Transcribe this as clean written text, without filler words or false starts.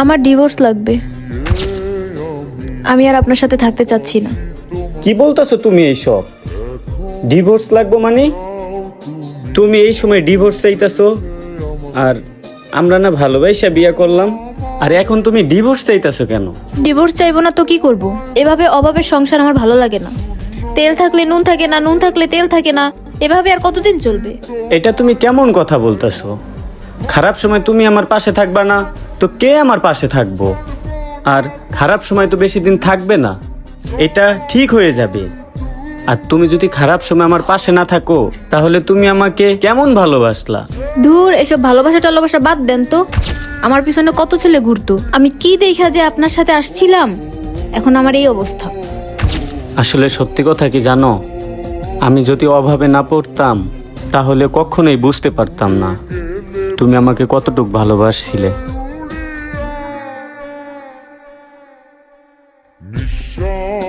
আমার ডিভোর্স লাগবে। আমি আর আপনার সাথে থাকতে চাচ্ছি না। কি বলতেছো তুমি এইসব? ডিভোর্স লাগবো মানে? তুমি এই সময় ডিভোর্স চাইতেছো? আর আমরা না ভালোবাসা বিয়ে করলাম, আর এখন তুমি ডিভোর্স চাইতেছো কেন? ডিভোর্স চাইবো না তো কি করব? এভাবে অভাবের সংসার আমার ভালো লাগে না। তেল থাকলে নুন থাকে না, নুন থাকলে তেল থাকে না, এভাবে আর কতদিন চলবে? এটা তুমি কেমন কথা বলতেছো? খারাপ সময় তুমি আমার পাশে থাকবা না তো কে আমার পাশে থাকবো? আর খারাপ সময় তো বেশি দিন থাকবে না, এটা ঠিক হয়ে যাবে। আর তুমি যদি খারাপ সময় আমার পাশে না থাকো তাহলে তুমি আমাকে কেমন ভালোবাসলা? দূর, এসব ভালোবাসা টালোবাসা বাদ দেন তো। আমার পিছনে কত ছেলে ঘুরতো, আমি কি দেখা যে আপনার সাথে আসছিলাম, এখন আমার এই অবস্থা। আসলে সত্যি কথা কি জানো, আমি যদি অভাবে না পড়তাম তাহলে কখনোই বুঝতে পারতাম না তুমি আমাকে কতটুকু ভালোবাসছিলে। নিঃশ্বাস